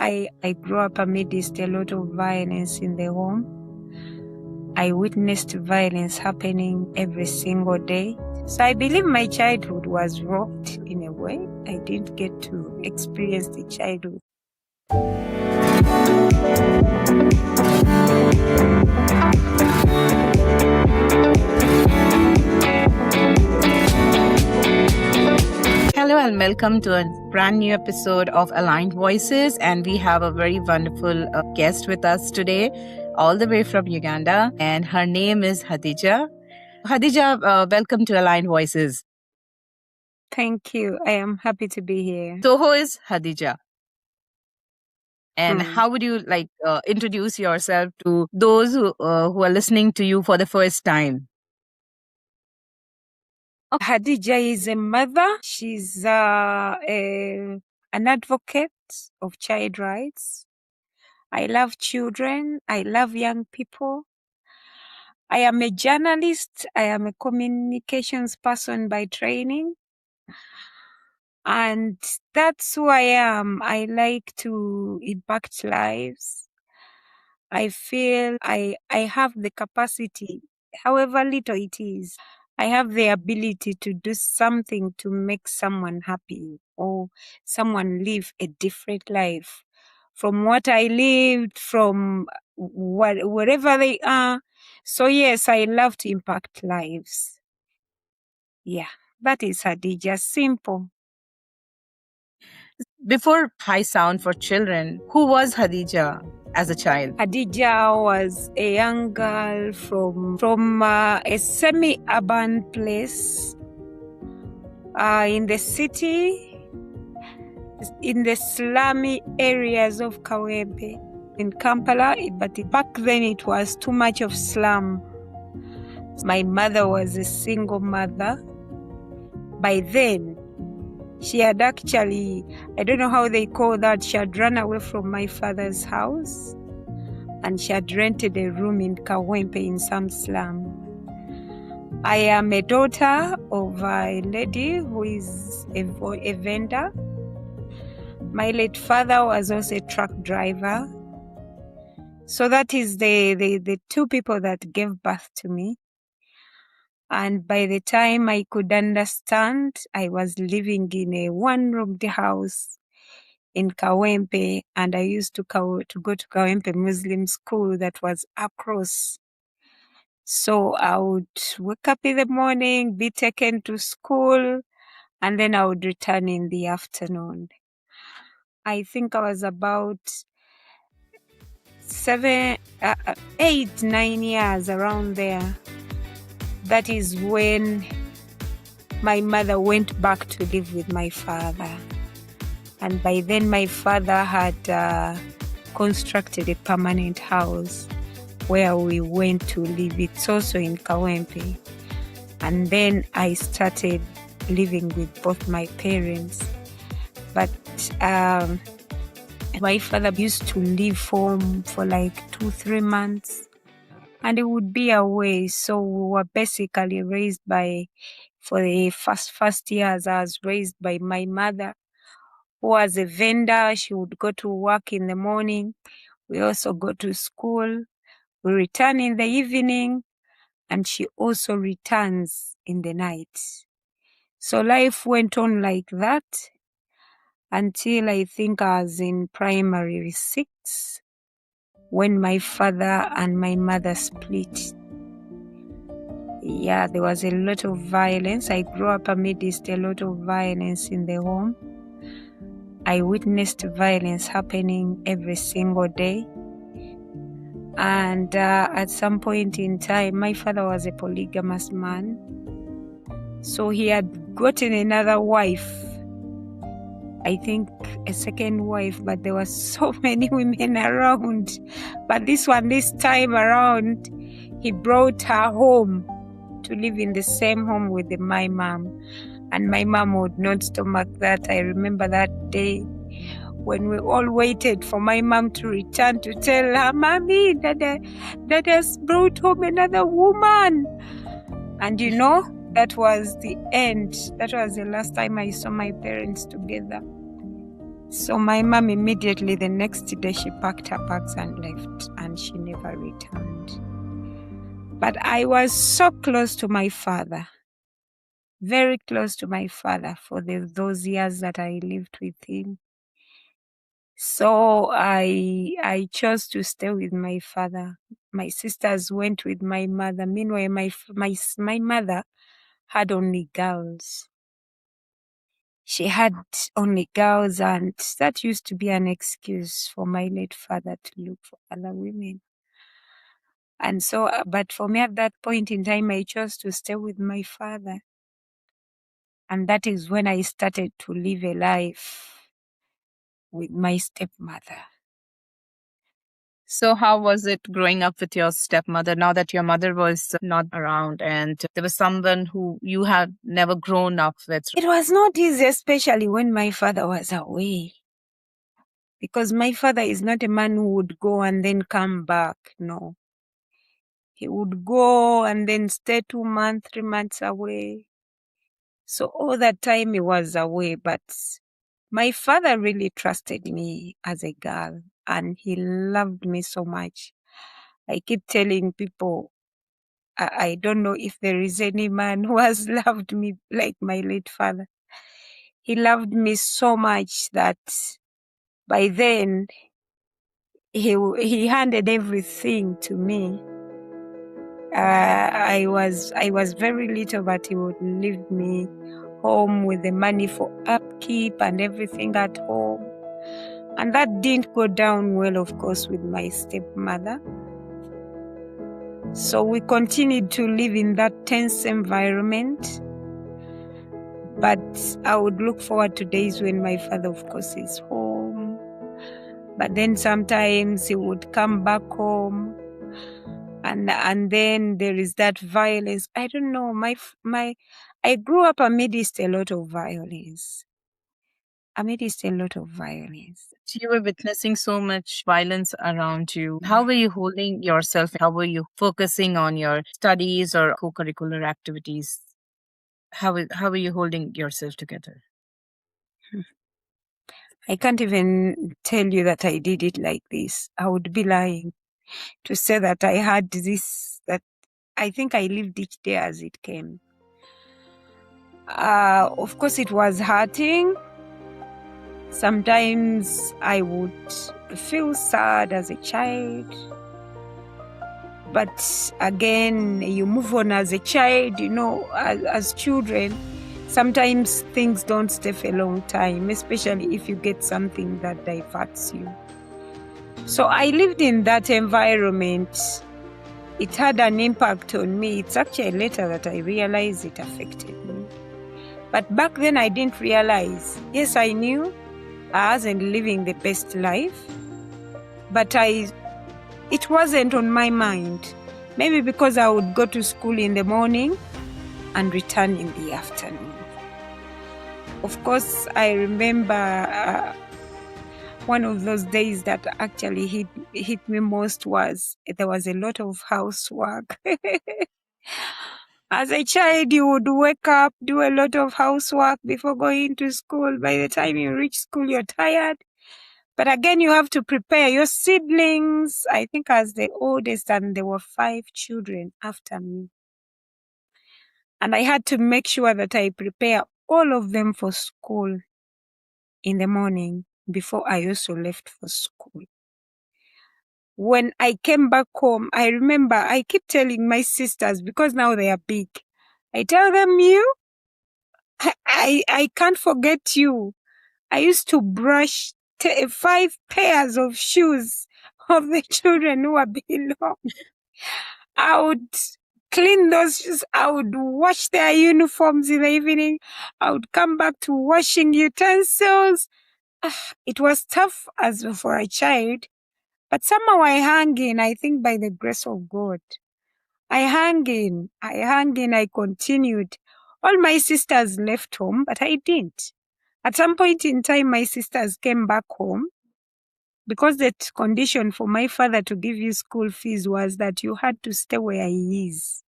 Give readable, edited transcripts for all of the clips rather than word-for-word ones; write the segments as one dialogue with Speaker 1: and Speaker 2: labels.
Speaker 1: I grew up amidst a lot of violence in the home. I witnessed violence happening every single day. So I believe my childhood was rocked in a way. I didn't get to experience the childhood.
Speaker 2: Hello and welcome to a brand new episode of Aligned Voices, and we have a very wonderful guest with us today, all the way from Uganda, and her name is Hadijah. Hadijah, welcome to Aligned Voices.
Speaker 1: Thank you. I am happy to be here.
Speaker 2: So who is Hadijah? And how would you introduce yourself to those who are listening to you for the first time?
Speaker 1: Hadijah is a mother. She's an advocate of child rights. I love children. I love young people. I am a journalist. I am a communications person by training. And that's who I am. I like to impact lives. I feel I have the capacity, however little it is, I have the ability to do something to make someone happy or someone live a different life from what I lived, from wherever they are. So yes, I love to impact lives. Yeah, that is Hadijah. Simple.
Speaker 2: Before High Sound for Children, who was Hadijah as a child?
Speaker 1: Hadijah was a young girl from a semi-urban place in the city, in the slummy areas of Kawempe in Kampala, but back then it was too much of slum. My mother was a single mother. By then, she had actually, I don't know how they call that, she had run away from my father's house and she had rented a room in Kawempe in some slum. I am a daughter of a lady who is a vendor. My late father was also a truck driver. So that is the two people that gave birth to me. And by the time I could understand, I was living in a one-roomed house in Kawempe, and I used to go to Kawempe Muslim school that was across. So I would wake up in the morning, be taken to school, and then I would return in the afternoon. I think I was about 7, 8, 9 years around there. That is when my mother went back to live with my father. And by then my father had constructed a permanent house where we went to live. It's also in Kawempe. And then I started living with both my parents. But my father used to leave home for like 2-3 months. And it would be away. So we were basically raised for the first years, I was raised by my mother, who was a vendor. She would go to work in the morning. We also go to school. We return in the evening. And she also returns in the night. So life went on like that until I think I was in primary 6. When my father and my mother split. Yeah, there was a lot of violence. I grew up amidst a lot of violence in the home. I witnessed violence happening every single day. And at some point in time, my father was a polygamous man. So he had gotten another wife. I think a second wife, but there were so many women around. But this time around, he brought her home to live in the same home with my mom. And my mom would not stomach that. I remember that day when we all waited for my mom to return to tell her, Mommy, Dad has brought home another woman. And that was the end. That was the last time I saw my parents together. So my mom immediately the next day she packed her bags and left, and she never returned. But I was so close to my father, very close to my father for those years that I lived with him. So I chose to stay with my father. My sisters went with my mother. Meanwhile, my mother had only girls. She had only girls, and that used to be an excuse for my late father to look for other women. And so, but for me at that point in time, I chose to stay with my father. And that is when I started to live a life with my stepmother.
Speaker 2: So, how was it growing up with your stepmother now that your mother was not around and there was someone who you had never grown up with?
Speaker 1: It was not easy, especially when my father was away. Because my father is not a man who would go and then come back. No. He would go and then stay 2 months, 3 months away. So all that time he was away. But my father really trusted me as a girl, and he loved me so much. I keep telling people, I don't know if there is any man who has loved me like my late father. He loved me so much that by then he handed everything to me. I was very little, but he would leave me home with the money for upkeep and everything at home. And that didn't go down well, of course, with my stepmother. So we continued to live in that tense environment. But I would look forward to days when my father, of course, is home. But then sometimes he would come back home. And then there is that violence. I don't know. I grew up amidst a lot of violence.
Speaker 2: You were witnessing so much violence around you. How were you holding yourself? How were you focusing on your studies or co-curricular activities? How were you holding yourself together?
Speaker 1: I can't even tell you that I did it like this. I would be lying to say that I had this, that I think I lived each day as it came. Of course, it was hurting. Sometimes I would feel sad as a child. But again, you move on as a child, as children. Sometimes things don't stay for a long time, especially if you get something that diverts you. So I lived in that environment. It had an impact on me. It's actually later that I realized it affected me. But back then I didn't realize. Yes, I knew I wasn't living the best life, but it wasn't on my mind. Maybe because I would go to school in the morning and return in the afternoon. Of course, I remember one of those days that actually hit me most was there was a lot of housework. As a child, you would wake up, do a lot of housework before going to school. By the time you reach school, you're tired. But again, you have to prepare your siblings. I think as the oldest, and there were 5 children after me. And I had to make sure that I prepare all of them for school in the morning before I also left for school. When I came back home, I remember I keep telling my sisters, because now they are big, I tell them, I can't forget you. I used to brush 5 pairs of shoes of the children who are below. I would clean those shoes. I would wash their uniforms in the evening. I would come back to washing utensils. It was tough as for a child, but somehow I hung in, I think by the grace of God. I hung in, I continued. All my sisters left home, but I didn't. At some point in time, my sisters came back home because the condition for my father to give you school fees was that you had to stay where he is.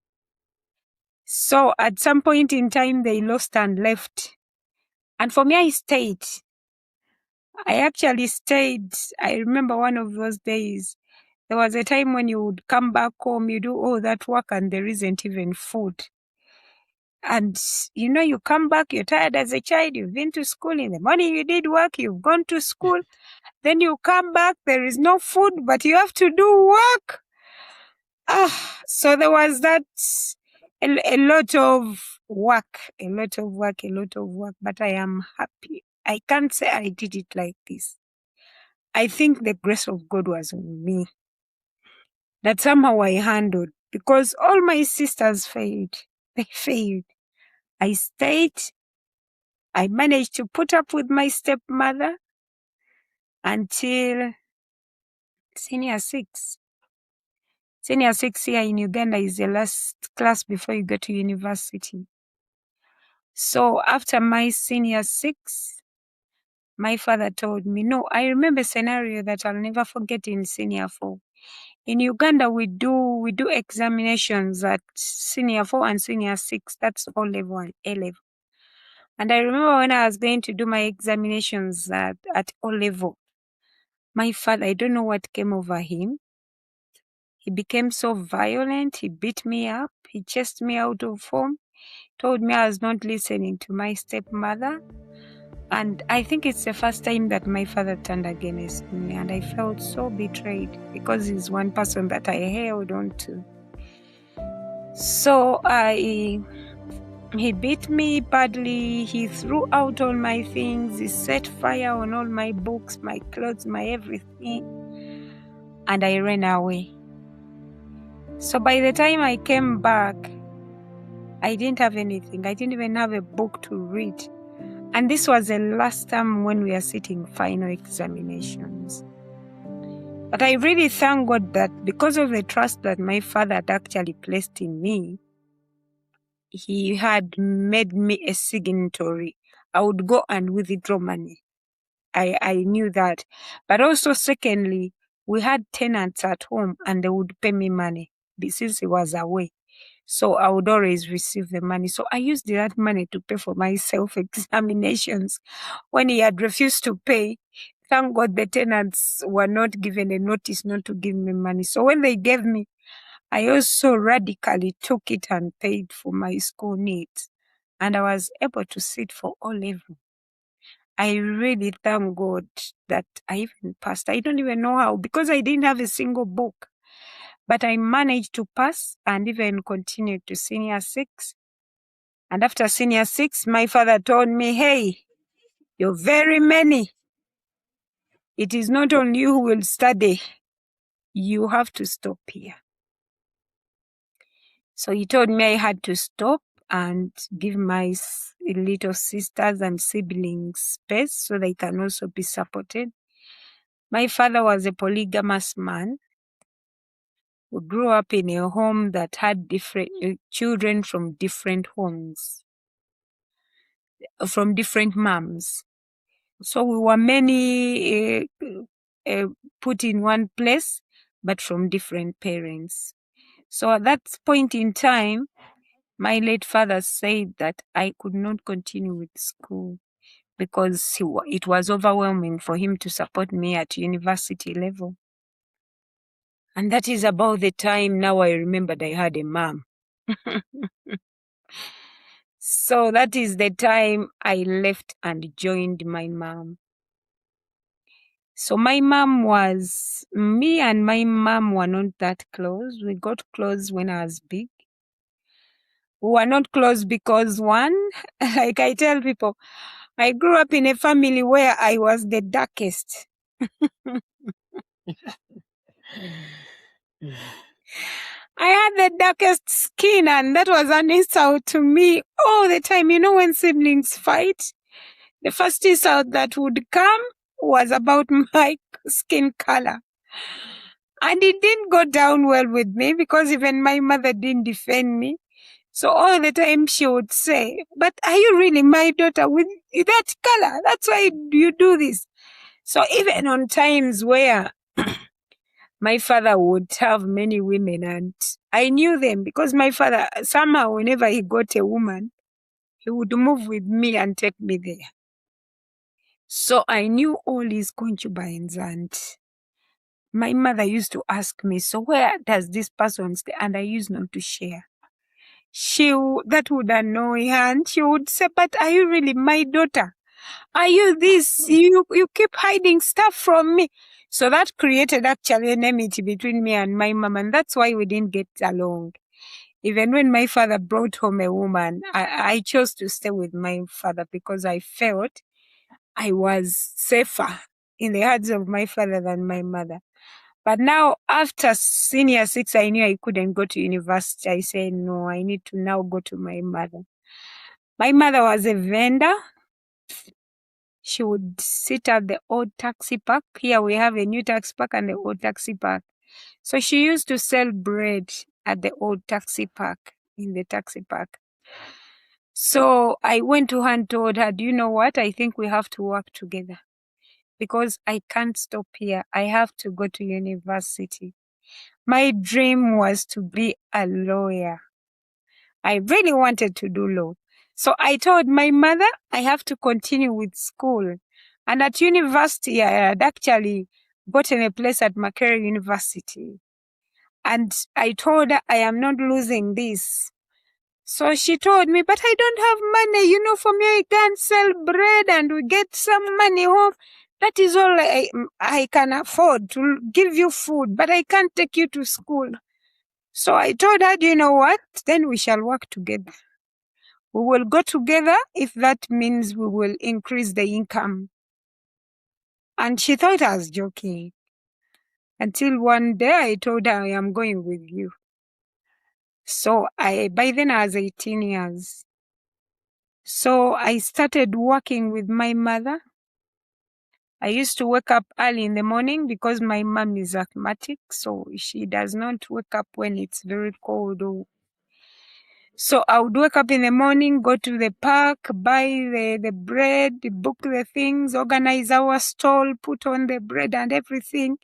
Speaker 1: So at some point in time, they lost and left. And for me, I stayed. I actually stayed. I remember one of those days. There was a time when you would come back home, you do all that work and there isn't even food. And you come back, you're tired as a child, you've been to school in the morning, you did work, you've gone to school, then you come back, there is no food, but you have to do work. So there was that, a lot of work, but I am happy. I can't say I did it like this. I think the grace of God was on me, that somehow I handled, because all my sisters failed. They failed. I stayed. I managed to put up with my stepmother until senior six. Senior six here in Uganda is the last class before you go to university. So after my senior six, my father told me, no, I remember a scenario that I'll never forget in senior four. In Uganda, we do examinations at senior four and senior six. That's O level and A level. And I remember when I was going to do my examinations at O level, my father, I don't know what came over him. He became so violent. He beat me up. He chased me out of home. Told me I was not listening to my stepmother. And I think it's the first time that my father turned against me. And I felt so betrayed because he's one person that I held on to. So he beat me badly. He threw out all my things. He set fire on all my books, my clothes, my everything. And I ran away. So by the time I came back, I didn't have anything. I didn't even have a book to read. And this was the last time when we are sitting final examinations. But I really thank God that because of the trust that my father had actually placed in me, he had made me a signatory. I would go and withdraw money. I knew that. But also, secondly, we had tenants at home and they would pay me money since he was away. So I would always receive the money. So I used that money to pay for my self-examinations. When he had refused to pay, thank God the tenants were not given a notice not to give me money. So when they gave me, I also radically took it and paid for my school needs. And I was able to sit for O level. I really thank God that I even passed. I don't even know how, because I didn't have a single book. But I managed to pass and even continued to senior six. And after senior six, my father told me, hey, you're very many. It is not only you who will study. You have to stop here. So he told me I had to stop and give my little sisters and siblings space so they can also be supported. My father was a polygamous man. We grew up in a home that had different children from different homes, from different moms. So we were many put in one place, but from different parents. So at that point in time, my late father said that I could not continue with school because it was overwhelming for him to support me at university level. And that is about the time now I remembered I had a mom. So that is the time I left and joined my mom. So me and my mom were not that close. We got close when I was big. We were not close because one, like I tell people, I grew up in a family where I was the darkest. I had the darkest skin, and that was an insult to me all the time. You know, when siblings fight, the first insult that would come was about my skin color. And it didn't go down well with me because even my mother didn't defend me. So all the time she would say, but are you really my daughter with that color? That's why you do this. So even on times where my father would have many women and I knew them because my father, somehow whenever he got a woman, he would move with me and take me there. So I knew all his concubines, and my mother used to ask me, so where does this person stay? And I used not to share. That would annoy her, and she would say, but are you really my daughter? Are you this? You keep hiding stuff from me. So that created actually enmity between me and my mom, and that's why we didn't get along. Even when my father brought home a woman, I chose to stay with my father because I felt I was safer in the hands of my father than my mother. But now, after senior 6, I knew I couldn't go to university. I said, no, I need to now go to my mother. My mother was a vendor. She would sit at the old taxi park. Here we have a new taxi park and the old taxi park. So she used to sell bread at the old taxi park, in the taxi park. So I went to her and told her, do you know what? I think we have to work together because I can't stop here. I have to go to university. My dream was to be a lawyer. I really wanted to do law. So I told my mother I have to continue with school. And at university, I had actually gotten a place at Makerere University. And I told her I am not losing this. So she told me, but I don't have money. You know, from here I can sell bread and we get some money home. That is all I can afford to give you food, but I can't take you to school. So I told her, do you know what? Then we shall work together. We will go together if that means we will increase the income. And she thought I was joking. Until one day I told her I am going with you. So by then I was 18 years. So I started working with my mother. I used to wake up early in the morning because my mom is asthmatic. So she does not wake up when it's very cold. So I would wake up in the morning, go to the park, buy the bread, book the things, organize our stall, put on the bread and everything,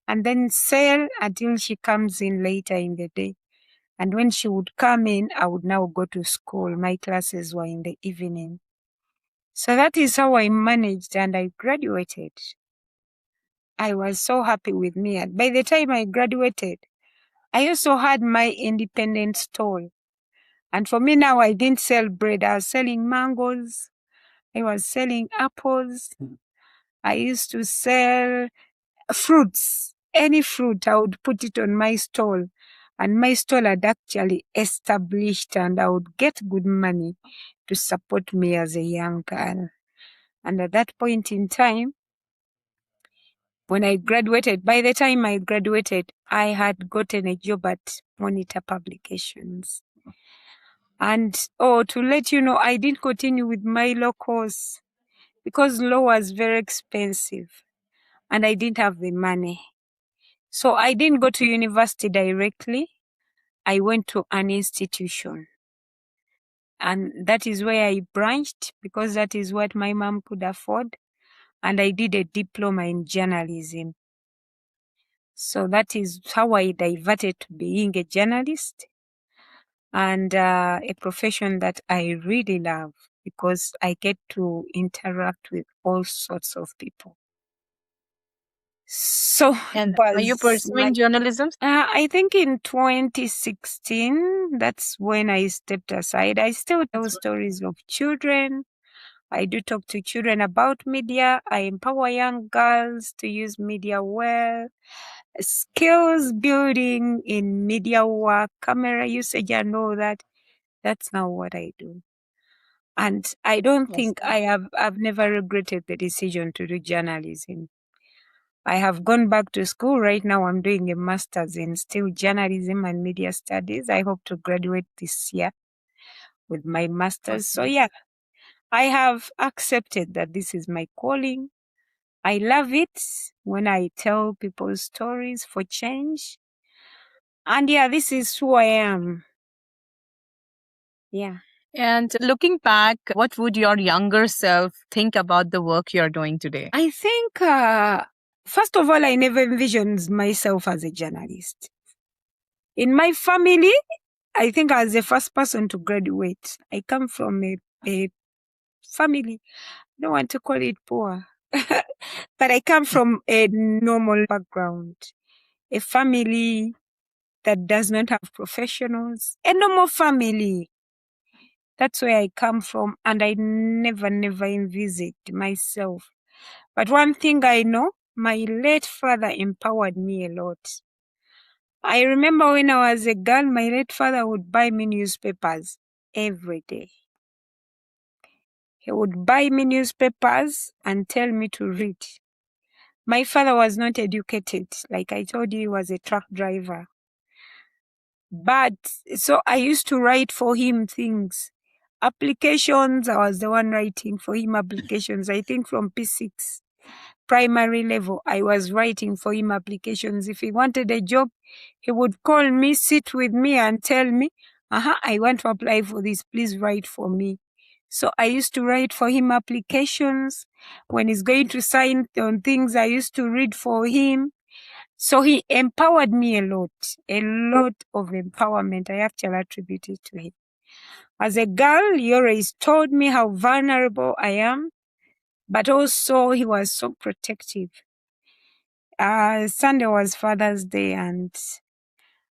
Speaker 1: and then sell until she comes in later in the day. And when she would come in, I would now go to school. My classes were in the evening. So that is how I managed, and I graduated. I was so happy with me. And by the time I graduated, I also had my independent stall. And for me now, I didn't sell bread. I was selling mangoes. I was selling apples. I used to sell fruits. Any fruit, I would put it on my stall. And my stall had actually established, and I would get good money to support me as a young girl. And at that point in time, when I graduated, by the time I graduated, I had gotten a job at Monitor Publications. And to let you know, I didn't continue with my law course because law was very expensive and I didn't have the money. So I didn't go to university directly. I went to an institution. And that is where I branched because that is what my mom could afford. And I did a diploma in journalism. So that is how I diverted to being a journalist. And a profession that I really love because I get to interact with all sorts of people. So,
Speaker 2: And are you pursuing journalism?
Speaker 1: I think in 2016, that's when I stepped aside. I still tell stories of children. I do talk to children about media. I empower young girls to use media well. Skills building in media work, camera usage and all that. That's now what I do. And I don't think I've never regretted the decision to do journalism. I have gone back to school. Right now I'm doing a master's in still journalism and media studies. I hope to graduate this year with my master's. So yeah, I have accepted that this is my calling. I love it when I tell people stories for change. And yeah, this is who I am. Yeah.
Speaker 2: And looking back, what would your younger self think about the work you're doing today?
Speaker 1: I think, first of all, I never envisioned myself as a journalist. In my family, I think I was the first person to graduate. I come from a family don't want to call it poor, but I come from a normal background, a family that does not have professionals, a normal family. That's where I come from, and I never envisaged myself. But one thing I know, my late father empowered me a lot. I remember when I was a girl, my late father would buy me newspapers every day. He would buy me newspapers and tell me to read. My father was not educated. Like I told you, he was a truck driver. But so I used to write for him things. Applications, I was the one writing for him applications. I think from P6 primary level, I was writing for him applications. If he wanted a job, he would call me, sit with me and tell me, I want to apply for this. Please write for me. So I used to write for him applications. When he's going to sign on things, I used to read for him. So he empowered me a lot of empowerment. I actually attribute it to him. As a girl, he always told me how vulnerable I am, but also he was so protective. Sunday was Father's Day, and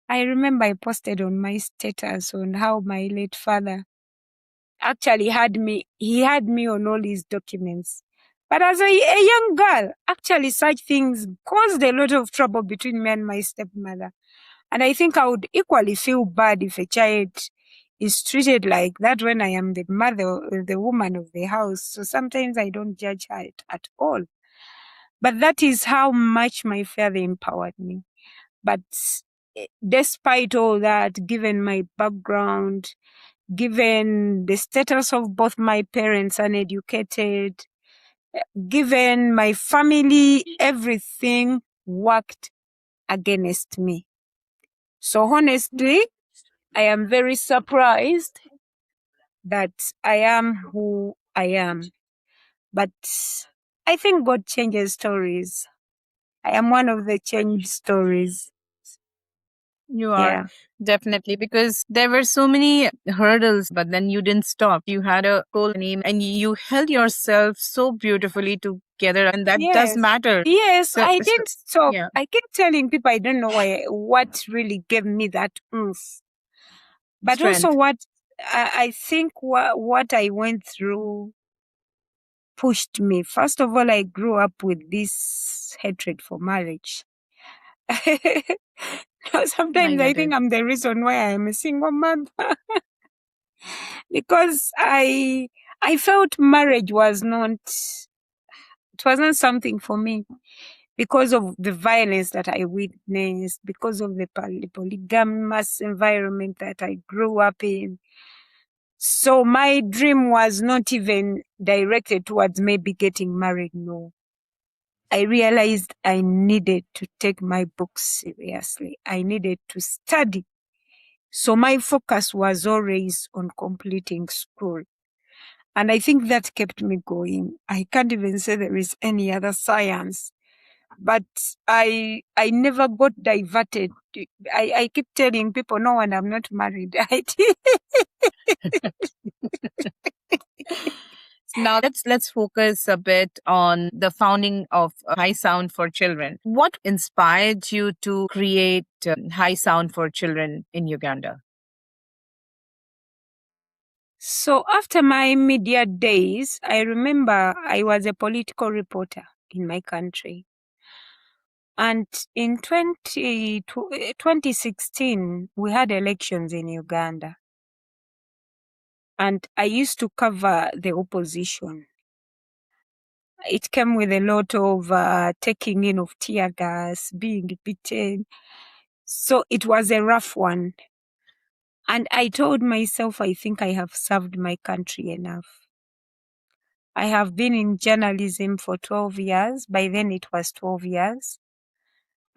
Speaker 1: I remember I posted on my status on how my late father actually he had me on all his documents. But as a young girl, actually such things caused a lot of trouble between me and my stepmother. And I think I would equally feel bad if a child is treated like that when I am the mother, the woman of the house. So sometimes I don't judge her at all. But that is how much my father empowered me. But despite all that, given my background, given the status of both my parents uneducated, given my family, everything worked against me. So honestly, I am very surprised that I am who I am. But I think God changes stories. I am one of the changed stories.
Speaker 2: You are
Speaker 1: Yeah.
Speaker 2: definitely, because there were so many hurdles, but then you didn't stop. You had a goal name and you held yourself so beautifully together, and that does
Speaker 1: Yes.
Speaker 2: matter.
Speaker 1: Yes,
Speaker 2: So,
Speaker 1: I didn't stop.
Speaker 2: yeah.
Speaker 1: I keep telling people I don't know what really gave me that oomph. But
Speaker 2: Strength.
Speaker 1: also what I think what I went through pushed me. First of all, I grew up with this hatred for marriage. Sometimes I think I'm the reason why I am a single mother. Because I felt marriage was not something for me because of the violence that I witnessed, because of the polygamous environment that I grew up in. So my dream was not even directed towards maybe getting married, no. I realized I needed to take my books seriously. I needed to study. So my focus was always on completing school. And I think that kept me going. I can't even say there is any other science. But I never got diverted. I keep telling people, no, and I'm not married.
Speaker 2: Now let's focus a bit on the founding of High Sound for Children. What inspired you to create High Sound for Children in Uganda?
Speaker 1: So after my media days, I remember I was a political reporter in my country. And in 2016, we had elections in Uganda. And I used to cover the opposition. It came with a lot of taking in of tear gas, being beaten. So it was a rough one. And I told myself, I think I have served my country enough. I have been in journalism for 12 years. By then it was 12 years.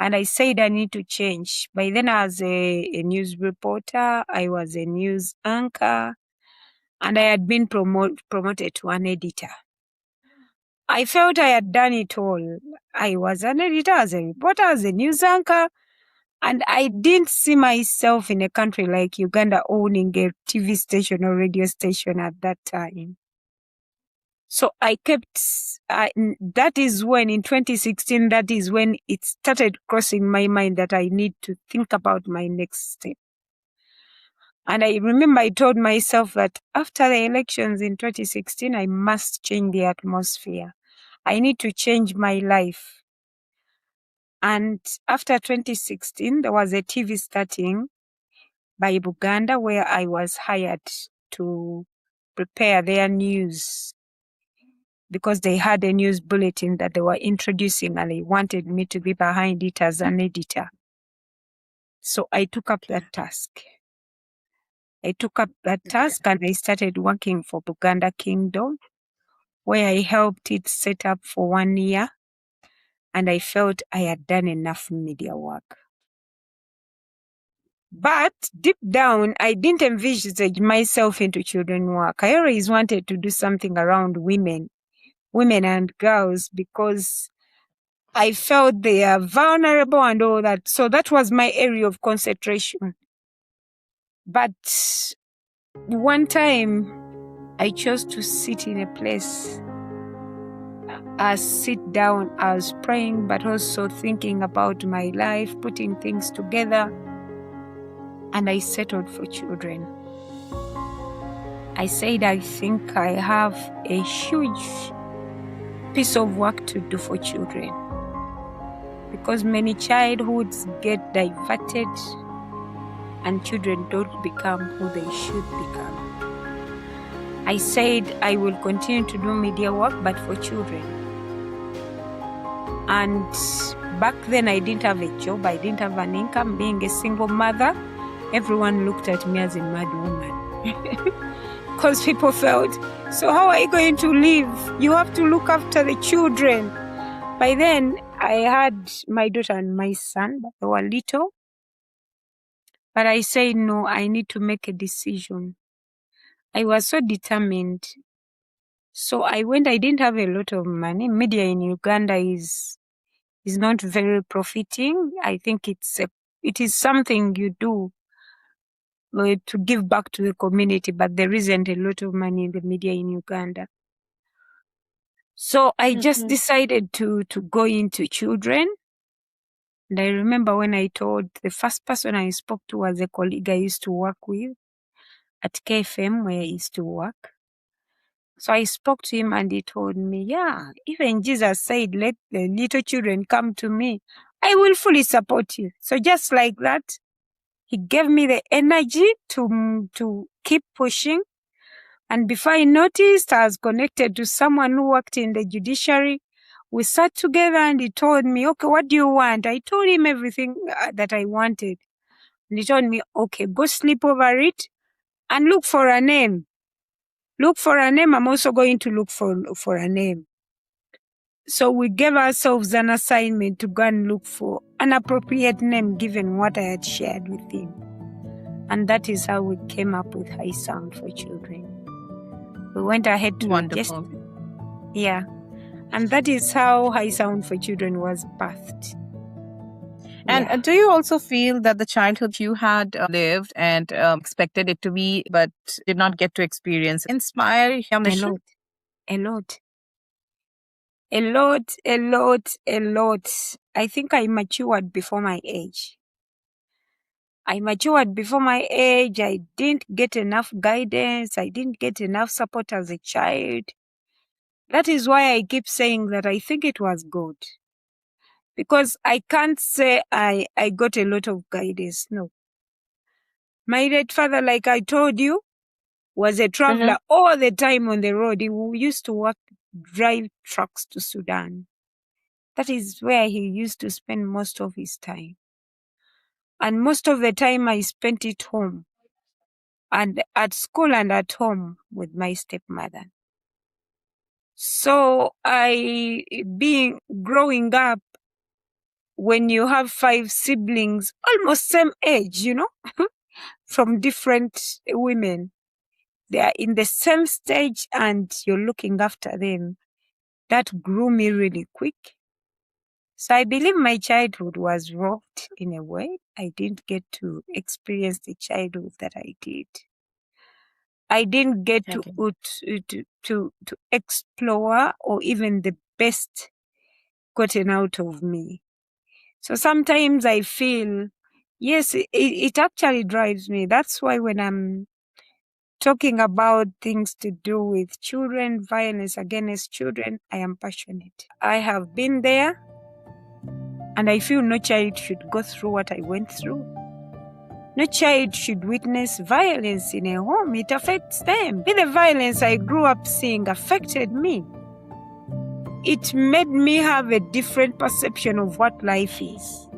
Speaker 1: And I said I need to change. By then I was a news reporter. I was a news anchor. And I had been promoted to an editor. I felt I had done it all. I was an editor, as a reporter, as a news anchor. And I didn't see myself in a country like Uganda owning a TV station or radio station at that time. So I kept, that is when in 2016, that is when it started crossing my mind that I need to think about my next step. And I remember I told myself that after the elections in 2016, I must change the atmosphere. I need to change my life. And after 2016, there was a TV starting by Uganda where I was hired to prepare their news because they had a news bulletin that they were introducing and they wanted me to be behind it as an editor. So I took up that task. And I started working for Uganda Kingdom, where I helped it set up for 1 year. And I felt I had done enough media work. But deep down, I didn't envisage myself into children work. I always wanted to do something around women and girls, because I felt they are vulnerable and all that. So that was my area of concentration. But one time I chose to sit in a place. I sit down, I was praying, but also thinking about my life, putting things together. And I settled for children. I said, I think I have a huge piece of work to do for children, because many childhoods get diverted and children don't become who they should become. I said I will continue to do media work, but for children. And back then I didn't have a job, I didn't have an income. Being a single mother, everyone looked at me as a mad woman. Because people felt, so how are you going to live? You have to look after the children. By then, I had my daughter and my son, but they were little. But I said, no, I need to make a decision. I was so determined. So I went, I didn't have a lot of money. Media in Uganda is not very profiting. I think it is something you do to give back to the community, but there isn't a lot of money in the media in Uganda. So I just decided to go into children. And I remember when I told, the first person I spoke to was a colleague I used to work with at KFM, where I used to work. So I spoke to him and he told me, yeah, even Jesus said, let the little children come to me. I will fully support you. So just like that, he gave me the energy to keep pushing. And before I noticed, I was connected to someone who worked in the judiciary. We sat together and he told me, okay, what do you want? I told him everything that I wanted. And he told me, okay, go sleep over it and look for a name. Look for a name. I'm also going to look for a name. So we gave ourselves an assignment to go and look for an appropriate name given what I had shared with him. And that is how we came up with High Sound for Children. We went ahead to
Speaker 2: Wonderful.
Speaker 1: Yeah. And that is how High Sound for Children was birthed.
Speaker 2: And do you also feel that the childhood you had lived and expected it to be, but did not get to experience, inspire your mission?
Speaker 1: A lot. I think I matured before my age. I didn't get enough guidance. I didn't get enough support as a child. That is why I keep saying that I think it was God. Because I can't say I got a lot of guidance. No. My late father, like I told you, was a traveler all the time on the road. He used to drive trucks to Sudan. That is where he used to spend most of his time. And most of the time I spent it home, and at school and at home with my stepmother. So growing up, when you have 5 siblings, almost same age, from different women, they are in the same stage and you're looking after them. That grew me really quick. So I believe my childhood was rocked in a way. I didn't get to experience the childhood that I did. I didn't get
Speaker 2: Okay.
Speaker 1: to explore, or even the best gotten out of me. So sometimes I feel, yes, it actually drives me. That's why when I'm talking about things to do with children, violence against children, I am passionate. I have been there, and I feel no child should go through what I went through. No child should witness violence in a home. It affects them. The violence I grew up seeing affected me. It made me have a different perception of what life is.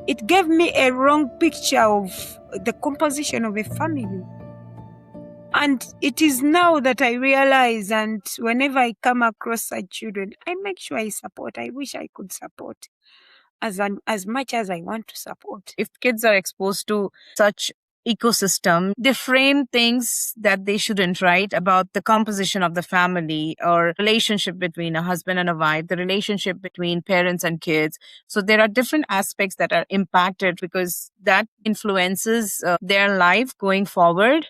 Speaker 1: It gave me a wrong picture of the composition of a family. And it is now that I realize, and whenever I come across such children, I make sure I support. I wish I could support as much as I want to support.
Speaker 2: If kids are exposed to such ecosystem, they frame things that they shouldn't, right? About the composition of the family or relationship between a husband and a wife, the relationship between parents and kids. So there are different aspects that are impacted because that influences their life going forward.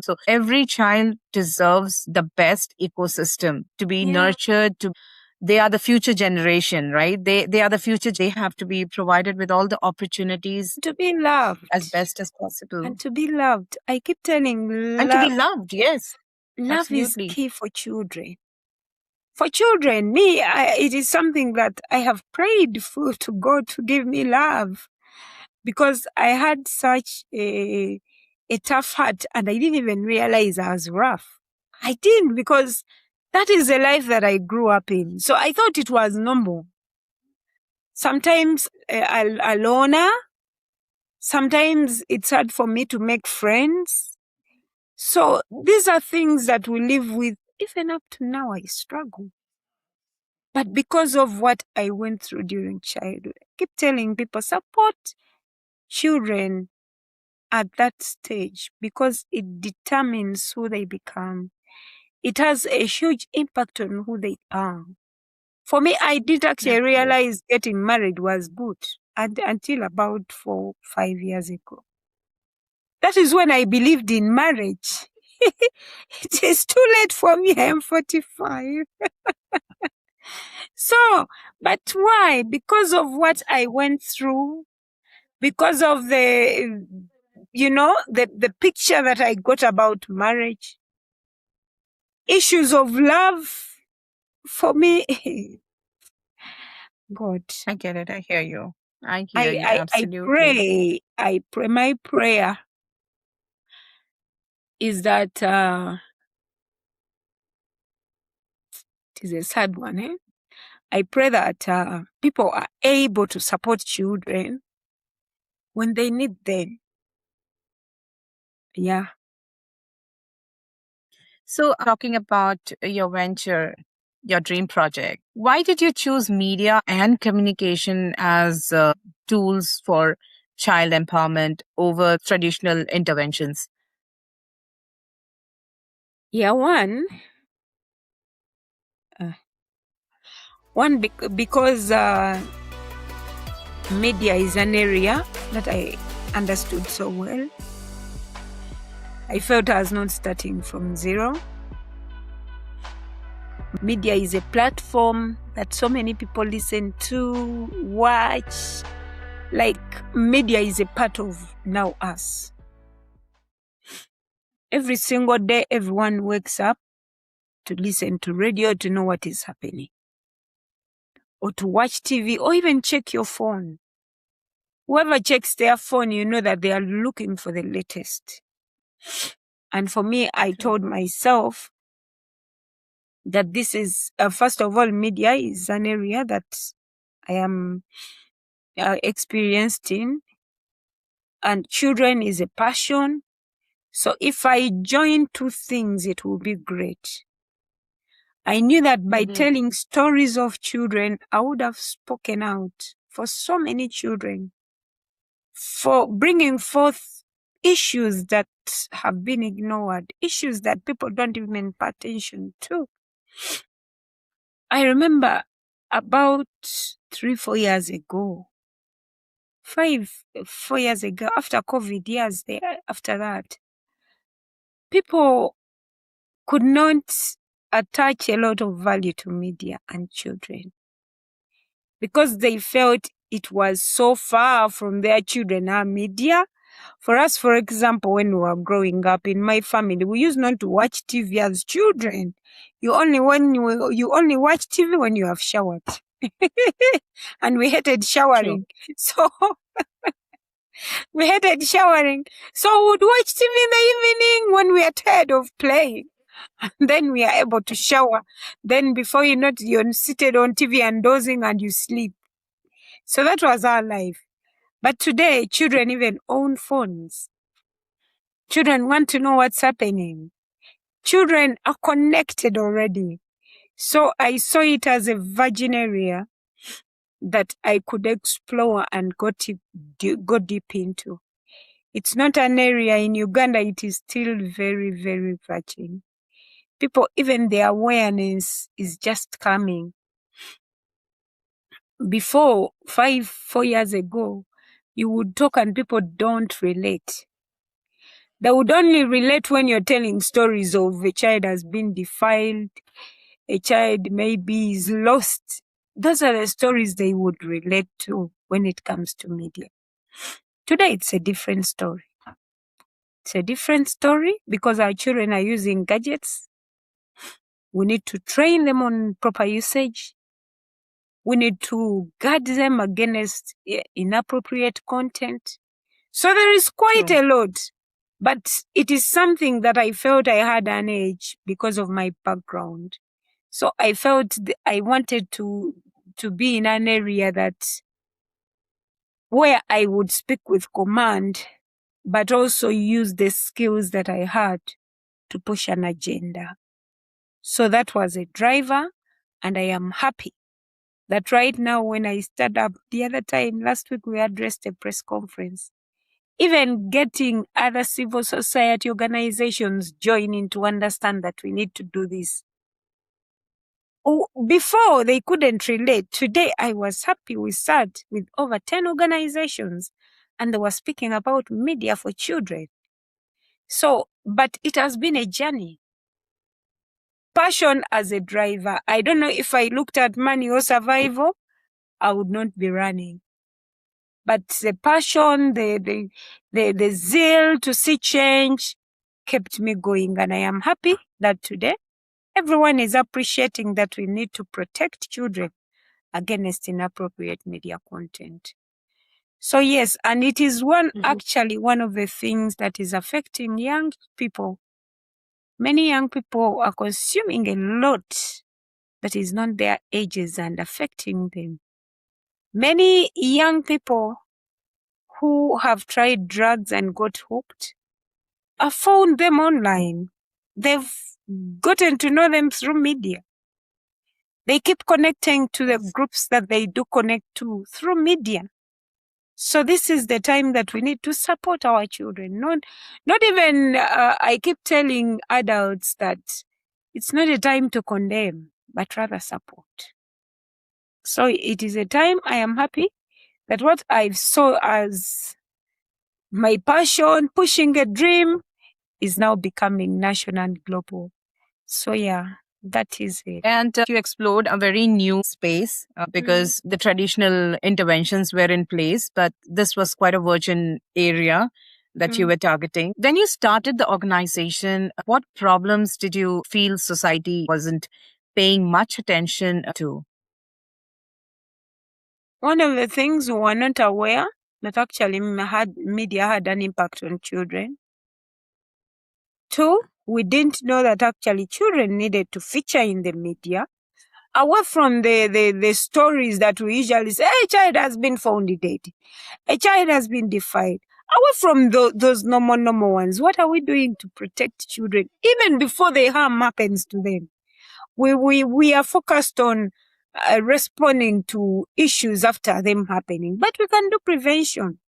Speaker 2: So every child deserves the best ecosystem to be nurtured. They are the future generation, right? They are the future. They have to be provided with all the opportunities
Speaker 1: To be loved.
Speaker 2: as best as possible.
Speaker 1: And to be loved. I keep telling
Speaker 2: And to be loved, yes.
Speaker 1: love
Speaker 2: Absolutely.
Speaker 1: is key for children. For children, it is something that I have prayed to God to give me love, because I had such a tough heart, and I didn't even realize I was rough. I didn't, because that is the life that I grew up in. So I thought it was normal. Sometimes a loner. Sometimes it's hard for me to make friends. So these are things that we live with. Even up to now, I struggle. But because of what I went through during childhood, I keep telling people, support children at that stage, because it determines who they become. It has a huge impact on who they are. For me, I did actually realize getting married was good until about 4-5 years ago. That is when I believed in marriage. It is too late for me. I am 45. So, but why? Because of what I went through, because of the picture that I got about marriage, issues of love. For me, God,
Speaker 2: I get it. I hear you. I hear you. Absolutely.
Speaker 1: I pray. My prayer is that it is a sad one. I pray that people are able to support children when they need them. Yeah.
Speaker 2: So, talking about your venture, your dream project, why did you choose media and communication as tools for child empowerment over traditional interventions?
Speaker 1: Yeah, because media is an area that I understood so well. I felt I was not starting from zero. Media is a platform that so many people listen to, watch. Like, media is a part of now us. Every single day, everyone wakes up to listen to radio to know what is happening, or to watch TV, or even check your phone. Whoever checks their phone, you know that they are looking for the latest. And for me, I told myself that this is, first of all, media is an area that I am experienced in, and children is a passion. So if I join two things, it will be great. I knew that by telling stories of children, I would have spoken out for so many children, for bringing forth issues that have been ignored, issues that people don't even pay attention to. I remember about 3-4 years ago, 4 years ago, after COVID, years there, after that, people could not attach a lot of value to media and children because they felt it was so far from their children our media. For us, for example, when we were growing up in my family, we used not to watch TV as children. You only watch TV when you have showered. And we hated showering. Sure. So we hated showering. So we would watch TV in the evening when we are tired of playing. And then we are able to shower. Then before you know it, you're seated on TV and dozing and you sleep. So that was our life. But today, children even own phones. Children want to know what's happening. Children are connected already. So I saw it as a virgin area that I could explore and go deep into. It's not an area in Uganda. It is still very, very virgin. People, even their awareness is just coming. Before, 4 years ago, you would talk and people don't relate. They would only relate when you're telling stories of a child has been defiled, a child maybe is lost. Those are the stories they would relate to when it comes to media. Today, it's a different story. It's a different story because our children are using gadgets. We need to train them on proper usage. We need to guard them against inappropriate content. So there is quite a lot. But it is something that I felt I had an edge because of my background. So I felt I wanted to be in an area where I would speak with command, but also use the skills that I had to push an agenda. So that was a driver, and I am happy that right now when I stood up the other time, last week we addressed a press conference, even getting other civil society organizations joining to understand that we need to do this. Before, they couldn't relate. Today, I was happy we sat with over 10 organizations and they were speaking about media for children. So, but it has been a journey. Passion as a driver. I don't know if I looked at money or survival, I would not be running. But the passion, the zeal to see change kept me going. And I am happy that today everyone is appreciating that we need to protect children against inappropriate media content. So yes, and it is actually one of the things that is affecting young people. Many young people are consuming a lot that is not their ages and affecting them. Many young people who have tried drugs and got hooked have found them online. They've gotten to know them through media. They keep connecting to the groups that they do connect to through media. So this is the time that we need to support our children. Not even, I keep telling adults that it's not a time to condemn, but rather support. So it is a time I am happy that what I saw as my passion, pushing a dream, is now becoming national and global. So yeah, that is it.
Speaker 2: And you explored a very new space because the traditional interventions were in place, but this was quite a virgin area that you were targeting. Then you started the organization. What problems did you feel society wasn't paying much attention to?
Speaker 1: One of the things we were not aware that actually media had an impact on children. 2, we didn't know that actually children needed to feature in the media. Away from the stories that we usually say, a child has been found dead, a child has been defied. Away from those normal ones, what are we doing to protect children even before the harm happens to them? We are focused on responding to issues after them happening, but we can do prevention.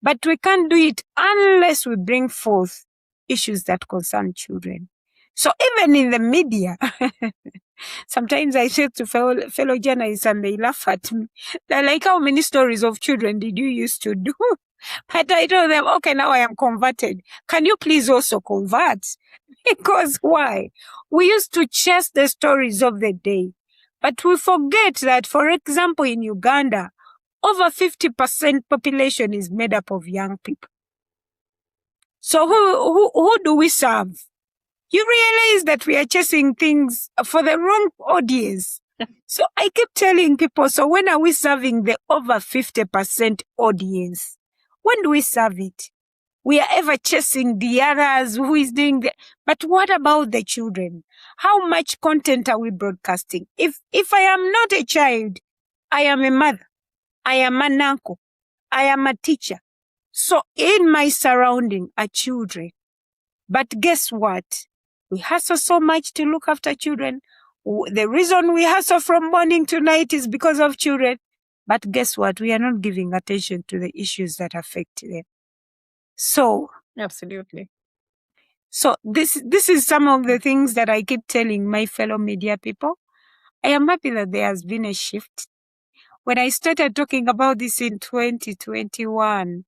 Speaker 1: But we can't do it unless we bring forth issues that concern children. So even in the media, sometimes I say to fellow journalists and they laugh at me. They're like, how many stories of children did you used to do? But I told them, okay, now I am converted. Can you please also convert? Because why? We used to chase the stories of the day, but we forget that, for example, in Uganda, over 50% population is made up of young people. So who do we serve? You realize that we are chasing things for the wrong audience. So I keep telling people, so when are we serving the over 50% audience? When do we serve it? We are ever chasing the others who is doing the... But what about the children? How much content are we broadcasting? If I am not a child, I am a mother, I am an uncle, I am a teacher. So in my surrounding are children. But guess what? We hustle so much to look after children. The reason we hustle from morning to night is because of children. But guess what? We are not giving attention to the issues that affect them. So,
Speaker 2: Absolutely.
Speaker 1: So this is some of the things that I keep telling my fellow media people. I am happy that there has been a shift. When I started talking about this in 2021,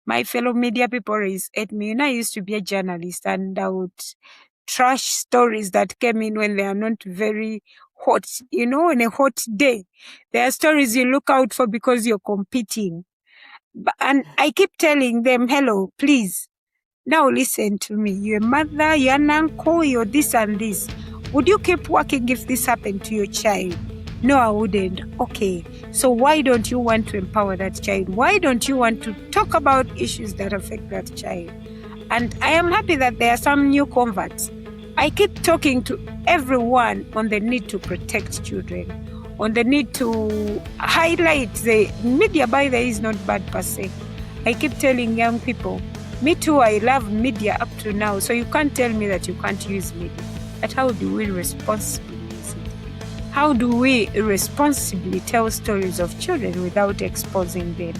Speaker 1: my fellow media people raised at me. I used to be a journalist and I would trash stories that came in when they are not very hot. On a hot day, there are stories you look out for because you're competing. And I keep telling them, hello, please, now listen to me. You're a mother, you're an uncle, you're this and this. Would you keep working if this happened to your child? No, I wouldn't. Okay, so why don't you want to empower that child? Why don't you want to talk about issues that affect that child? And I am happy that there are some new converts. I keep talking to everyone on the need to protect children, on the need to highlight the media. By the way, is not bad per se. I keep telling young people, me too, I love media up to now, so you can't tell me that you can't use media. But how do we responsibly use it? How do we responsibly tell stories of children without exposing them?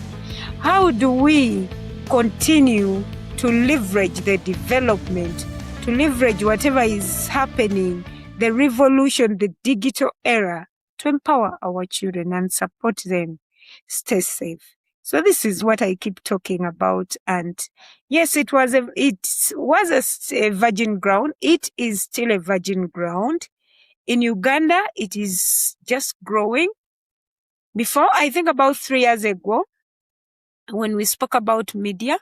Speaker 1: How do we continue to leverage the development, to leverage whatever is happening, the revolution, the digital era, to empower our children and support them stay safe? So this is what I keep talking about. And yes, it was a virgin ground. It is still a virgin ground. In Uganda, it is just growing. Before, I think about 3 years ago, when we spoke about media,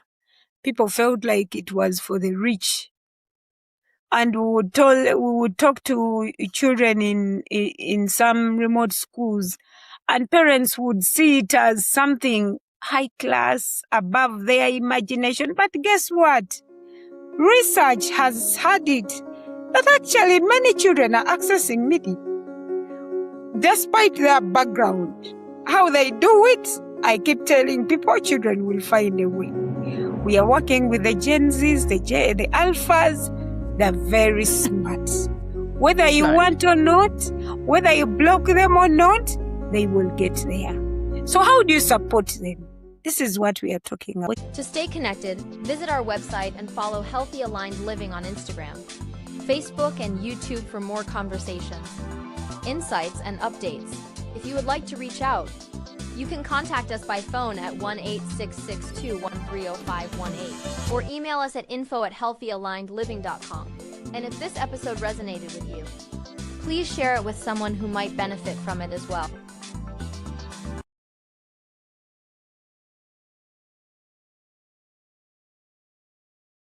Speaker 1: people felt like it was for the rich. And we would talk to children in some remote schools, and parents would see it as something high class, above their imagination. But guess what? Research has had it that actually many children are accessing media despite their background. How they do it, I keep telling people, children will find a way. We are working with the Gen Zs, the Alphas. They're very smart. Whether you want or not, whether you block them or not, they will get there. So how do you support them? This is what we are talking about.
Speaker 3: To stay connected, visit our website and follow Healthy Aligned Living on Instagram, Facebook, and YouTube for more conversations, insights, and updates. If you would like to reach out, you can contact us by phone at 1-866-213-0518 or email us at info@healthyalignedliving.com. And if this episode resonated with you, please share it with someone who might benefit from it as well.